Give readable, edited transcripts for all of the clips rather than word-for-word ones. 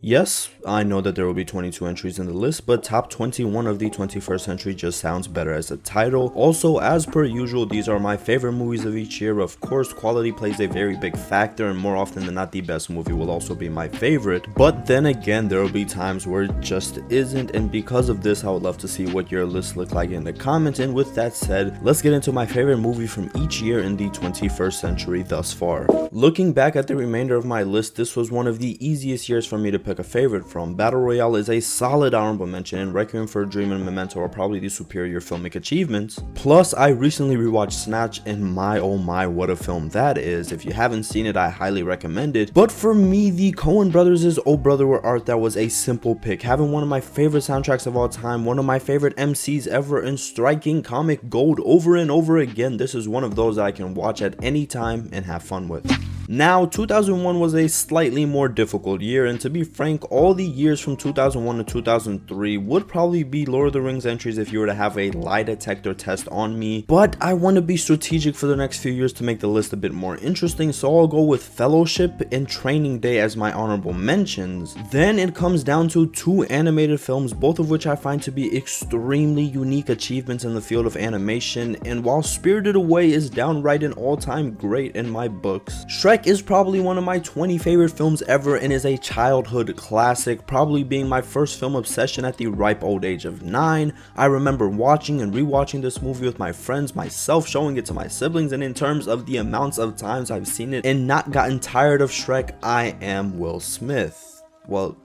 Yes, I know that there will be 22 entries in the list, but top 21 of the 21st century just sounds better as a title. Also, as per usual, these are my favorite movies of each year. Of course, quality plays a very big factor, and more often than not, the best movie will also be my favorite. But then again, there will be times where it just isn't, and because of this, I would love to see what your list look like in the comments. And with that said, let's get into my favorite movie from each year in the 21st century thus far. Looking back at the remainder of my list, this was one of the easiest years for me to pick a favorite from. Battle Royale is a solid honorable mention, and Requiem for a Dream and Memento are probably the superior filmic achievements. Plus, I recently rewatched Snatch, and my oh my, what a film that is. If you haven't seen it, I highly recommend it. But for me, the Coen Brothers' Oh Brother Where Art Thou was a simple pick, having one of my favorite soundtracks of all time, one of my favorite MCs ever, and striking comic gold over and over again. This is one of those that I can watch at any time and have fun with. Now, 2001 was a slightly more difficult year, and to be frank, all the years from 2001 to 2003 would probably be Lord of the Rings entries if you were to have a lie detector test on me, but I want to be strategic for the next few years to make the list a bit more interesting, so I'll go with Fellowship and Training Day as my honorable mentions. Then it comes down to two animated films, both of which I find to be extremely unique achievements in the field of animation, and while Spirited Away is downright an all-time great in my books, Shrek is probably one of my 20 favorite films ever and is a childhood classic, probably being my first film obsession at the ripe old age of 9. I remember watching and rewatching this movie with my friends, myself showing it to my siblings, and in terms of the amounts of times I've seen it and not gotten tired of Shrek, I am Will Smith. Well,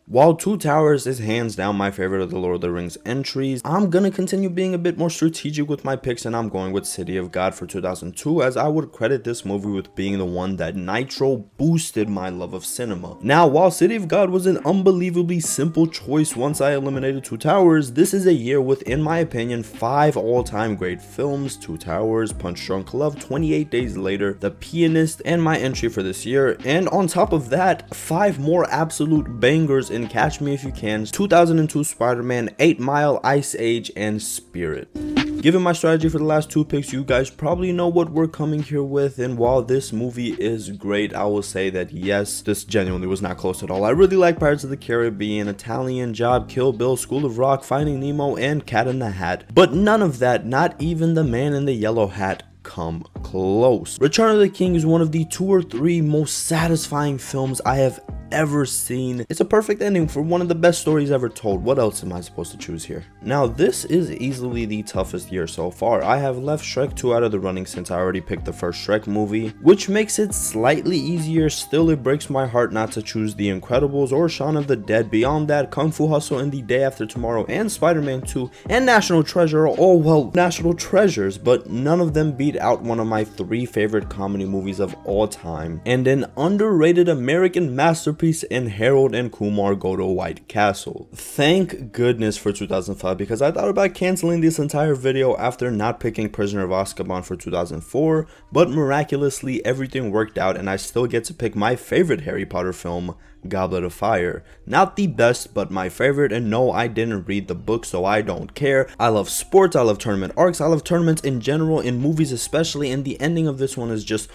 while Two Towers is hands down my favorite of the Lord of the Rings entries, I'm gonna continue being a bit more strategic with my picks, and I'm going with City of God for 2002, as I would credit this movie with being the one that nitro boosted my love of cinema. Now, while City of God was an unbelievably simple choice once I eliminated Two Towers, this is a year with, in my opinion, 5 all-time great films: Two Towers, Punch Drunk Love, 28 Days Later, The Pianist, and my entry for this year. And on top of that, 5 more absolute bangers in Catch Me If You Can, 2002 Spider-Man, 8 Mile, Ice Age, and Spirit. Given my strategy for the last 2 picks, you guys probably know what we're coming here with, and while this movie is great, I will say that yes, this genuinely was not close at all. I really like Pirates of the Caribbean, Italian Job, Kill Bill, School of Rock, Finding Nemo, and Cat in the Hat, but none of that, not even The Man in the Yellow Hat, come close. Return of the King is one of the 2 or 3 most satisfying films I have ever seen. It's a perfect ending for one of the best stories ever told. What else am I supposed to choose here? Now, this is easily the toughest year so far. I have left Shrek 2 out of the running since I already picked the first Shrek movie, which makes it slightly easier. Still, it breaks my heart not to choose The Incredibles or Shaun of the Dead. Beyond that, Kung Fu Hustle and The Day After Tomorrow and Spider-Man 2 and National Treasure are all, well, national treasures, but none of them beat out one of my 3 favorite comedy movies of all time, and an underrated American masterpiece in Harold and Kumar Go to White Castle. Thank goodness for 2005, because I thought about canceling this entire video after not picking Prisoner of Azkaban for 2004, but miraculously everything worked out and I still get to pick my favorite Harry Potter film, Goblet of Fire. Not the best, but my favorite, and no, I didn't read the book, so I don't care. I love sports, I love tournament arcs, I love tournaments in general, in movies especially, and the ending of this one is just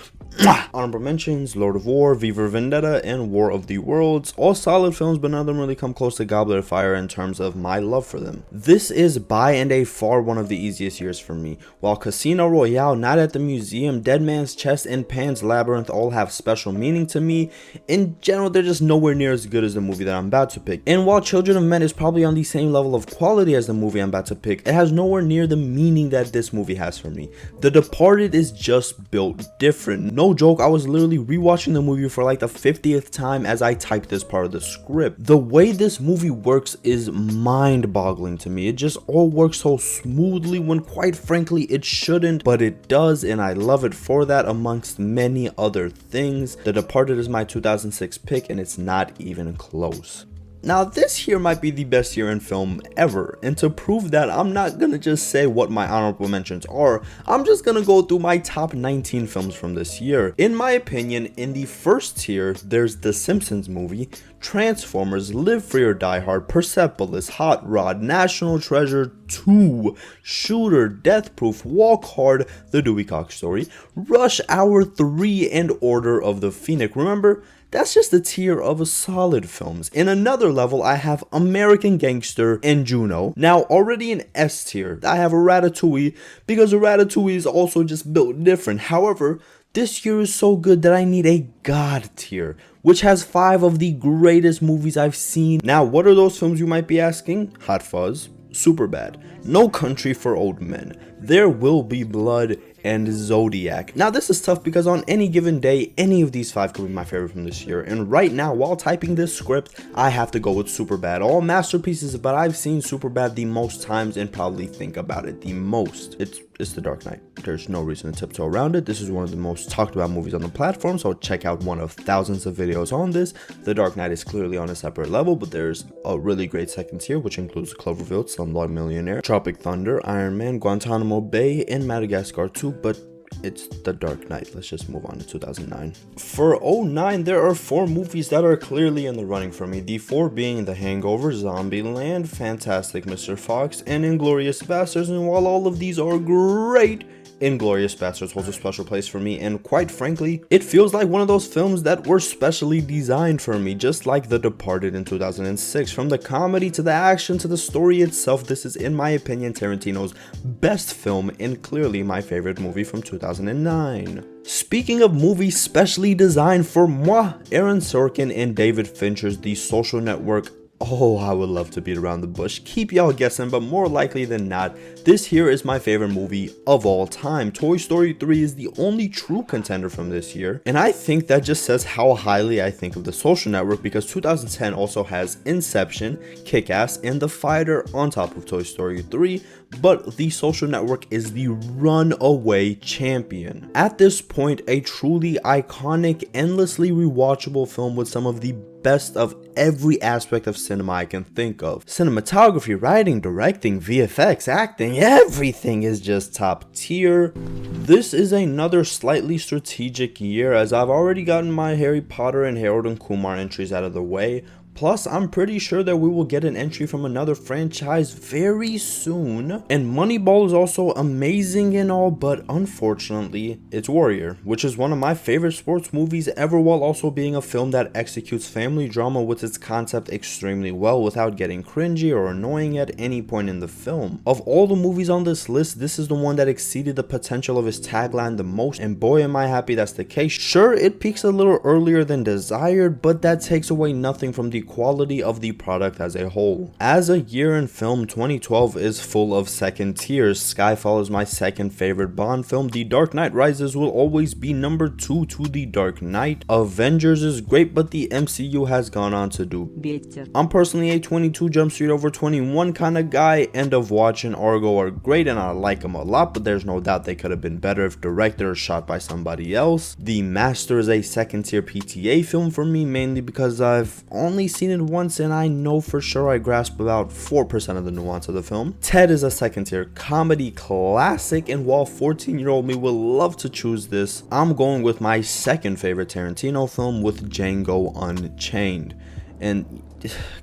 honorable mentions: Lord of War, V for Vendetta, and War of the Worlds. All solid films, but none of them really come close to Goblet of Fire in terms of my love for them. This is by and a far one of the easiest years for me. While Casino Royale, Night at the Museum, Dead Man's Chest, and Pan's Labyrinth all have special meaning to me, in general they're just nowhere near as good as the movie that I'm about to pick. And while Children of Men is probably on the same level of quality as the movie I'm about to pick, it has nowhere near the meaning that this movie has for me. The Departed is just built different. No joke, I was literally rewatching the movie for like the 50th time as I typed this part of the script. The way this movie works is mind-boggling to me. It just all works so smoothly when quite frankly it shouldn't, but it does, and I love it for that amongst many other things. The Departed is my 2006 pick, and it's not even close. Now, this year might be the best year in film ever, and to prove that, I'm not gonna just say what my honorable mentions are, I'm just gonna go through my top 19 films from this year. In my opinion, in the first tier, there's The Simpsons movie, Transformers, Live Free or Die Hard, Persepolis, Hot Rod, National Treasure 2, Shooter, Death Proof, Walk Hard, The Dewey Cox Story, Rush Hour 3, and Order of the Phoenix. Remember, that's just a tier of solid films. In another level, I have American Gangster and Juno. Now, already in S tier, I have Ratatouille, because Ratatouille is also just built different. However, this year is so good that I need a God tier, which has 5 of the greatest movies I've seen. Now, what are those films, you might be asking? Hot Fuzz, Superbad, No Country for Old Men, There Will Be Blood, and Zodiac. Now, this is tough because on any given day, any of these 5 could be my favorite from this year. And right now, while typing this script, I have to go with Superbad. All masterpieces, but I've seen Superbad the most times and probably think about it the most. It's The Dark Knight. There's no reason to tiptoe around it. This is one of the most talked about movies on the platform, so check out one of thousands of videos on this. The Dark Knight is clearly on a separate level, but there's a really great second tier, which includes Cloverfield, Slumdog Millionaire, Tropic Thunder, Iron Man, Guantanamo Bay, and Madagascar 2, but it's The Dark Knight. Let's just move on to 2009. For 2009, there are 4 movies that are clearly in the running for me. The 4 being The Hangover, Zombieland, Fantastic Mr. Fox, and Inglourious Basterds. And while all of these are great, Inglourious Basterds holds a special place for me, and quite frankly, it feels like one of those films that were specially designed for me, just like The Departed in 2006. From the comedy to the action to the story itself, this is, in my opinion, Tarantino's best film and clearly my favorite movie from 2009. Speaking of movies specially designed for moi, Aaron Sorkin and David Fincher's The Social Network. Oh, I would love to beat around the bush. Keep y'all guessing, but more likely than not, this here is my favorite movie of all time. Toy Story 3 is the only true contender from this year, and I think that just says how highly I think of The Social Network, because 2010 also has Inception, Kick-Ass, and The Fighter on top of Toy Story 3, but The Social Network is the runaway champion. At this point, a truly iconic, endlessly rewatchable film with some of the best of every aspect of cinema I can think of. Cinematography, writing, directing, VFX, acting, everything is just top tier. This is another slightly strategic year, as I've already gotten my Harry Potter and Harold and Kumar entries out of the way. Plus, I'm pretty sure that we will get an entry from another franchise very soon. And Moneyball is also amazing and all, but unfortunately, it's Warrior, which is one of my favorite sports movies ever, while also being a film that executes family drama with its concept extremely well without getting cringy or annoying at any point in the film. Of all the movies on this list, this is the one that exceeded the potential of its tagline the most, and boy am I happy that's the case. Sure, it peaks a little earlier than desired, but that takes away nothing from the quality of the product as a whole. As a year in film, 2012 is full of second tiers. Skyfall is my second favorite Bond film. The Dark Knight Rises will always be number 2 to The Dark Knight. Avengers is great, but the MCU has gone on to do better. I'm personally a 22 Jump Street over 21 kind of guy. End of Watch and Argo are great and I like them a lot, but there's no doubt they could have been better if directed or shot by somebody else. The Master is a second tier PTA film for me, mainly because I've only seen it once and I know for sure I grasp about 4% of the nuance of the film. Ted is a second tier comedy classic, and while 14-year-old me will love to choose this, I'm going with my second favorite Tarantino film with Django Unchained. And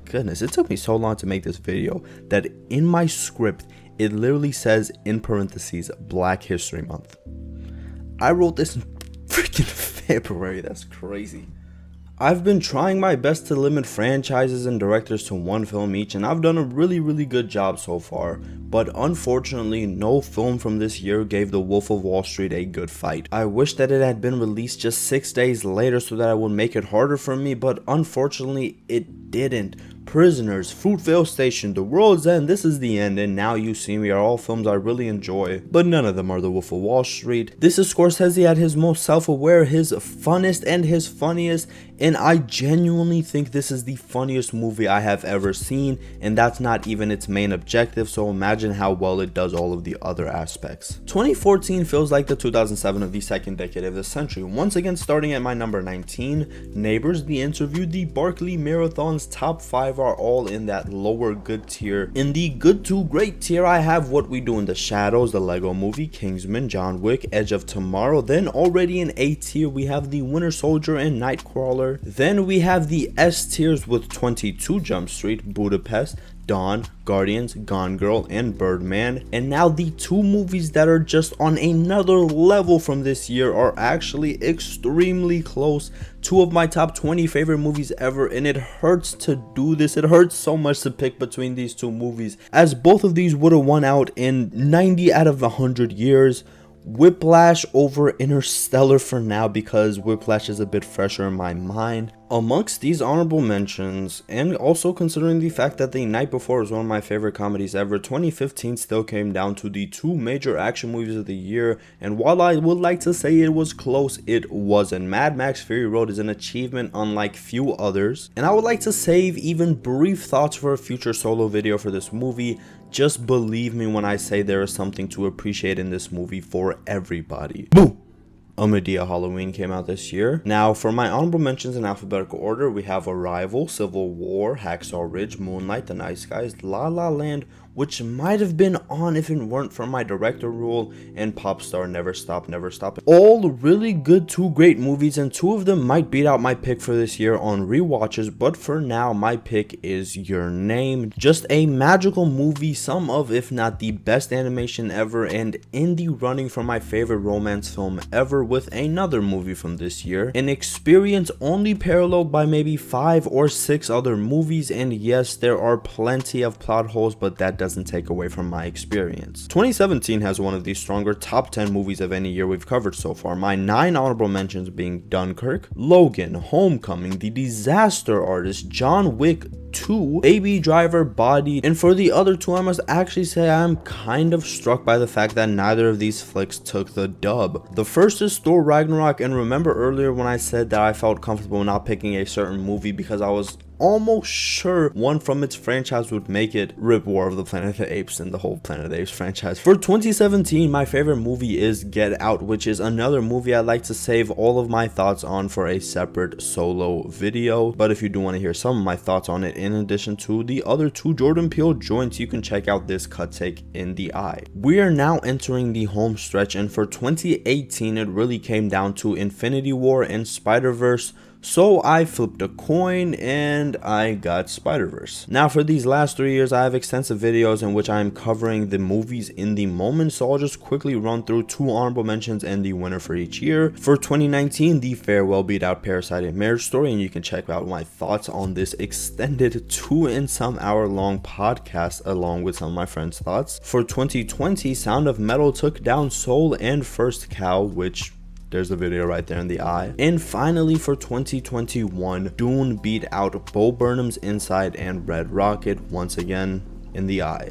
goodness, it took me so long to make this video that in my script it literally says in parentheses Black History Month. I wrote this in freaking February. That's crazy. I've been trying my best to limit franchises and directors to one film each, and I've done a really good job so far, but unfortunately no film from this year gave The Wolf of Wall Street a good fight. I wish that it had been released just 6 days later so that it would make it harder for me, but unfortunately it didn't. Prisoners, Fruitvale Station, The World's End, This Is the End, and Now You See Me are all films I really enjoy, but none of them are The Wolf of Wall Street. This is Scorsese at his most self-aware, his funnest, and his funniest, and I genuinely think this is the funniest movie I have ever seen, and that's not even its main objective, so imagine how well it does all of the other aspects. 2014 feels like the 2007 of the second decade of the century. Once again, starting at my number 19, Neighbors, The Interview, the Barkley Marathon's top 5 are all in that lower good tier. In the good to great tier, I have What We Do in the Shadows, the Lego Movie, Kingsman, John Wick, Edge of Tomorrow. Then already in A tier, we have The Winter Soldier and Nightcrawler. Interstellar. Then we have the S tiers with 22 Jump Street, Budapest, Dawn, Guardians, Gone Girl, and Birdman. And now the two movies that are just on another level from this year are actually extremely close. Two of my top 20 favorite movies ever, and it hurts to do this. It hurts so much to pick between these two movies, as both of these would have won out in 90 out of 100 years. Whiplash over Interstellar for now, because Whiplash is a bit fresher in my mind. Amongst these honorable mentions, and also considering the fact that The Night Before is one of my favorite comedies ever, 2015 still came down to the two major action movies of the year, and while I would like to say it was close, it wasn't. Mad Max Fury Road is an achievement unlike few others, and I would like to save even brief thoughts for a future solo video for this movie. Just believe me when I say there is something to appreciate in this movie for everybody. Boo! A Madea Halloween came out this year. Now, for my honorable mentions in alphabetical order, we have Arrival, Civil War, Hacksaw Ridge, Moonlight, The Nice Guys, La La Land, which might have been on if it weren't for my director rule, and Popstar, Never Stop, Never Stop. All really good, two great movies, and two of them might beat out my pick for this year on rewatches, but for now, my pick is Your Name. Just a magical movie, some of, if not the best animation ever, and in the running for my favorite romance film ever with another movie from this year. An experience only paralleled by maybe 5 or 6 other movies, and yes, there are plenty of plot holes, but that doesn't take away from my experience. 2017 has one of the stronger top 10 movies of any year we've covered so far. My 9 honorable mentions being Dunkirk, Logan, Homecoming, The Disaster Artist, John Wick 2, Baby Driver, Body, and for the other two I must actually say I'm kind of struck by the fact that neither of these flicks took the dub. The first is Thor Ragnarok, and remember earlier when I said that I felt comfortable not picking a certain movie because I was almost sure one from its franchise would make it, rip War of the Planet of the Apes and the whole Planet of the Apes franchise. For 2017, my favorite movie is Get Out, which is another movie I'd like to save all of my thoughts on for a separate solo video, but if you do want to hear some of my thoughts on it in addition to the other two Jordan Peele joints, you can check out this cut take in the eye. We are now entering the home stretch, and for 2018 it really came down to Infinity War and Spider-Verse. So I flipped a coin and I got Spider-Verse. Now for these last 3 years I have extensive videos in which I am covering the movies in the moment, so I'll just quickly run through 2 honorable mentions and the winner for each year. For 2019, The Farewell beat out Parasite and Marriage Story, and you can check out my thoughts on this extended 2 and some hour long podcast along with some of my friends' thoughts. For 2020, Sound of Metal took down Soul and First Cow, which there's the video right there in the eye. And finally for 2021, Dune beat out Bo Burnham's Inside and Red Rocket once again in the eye.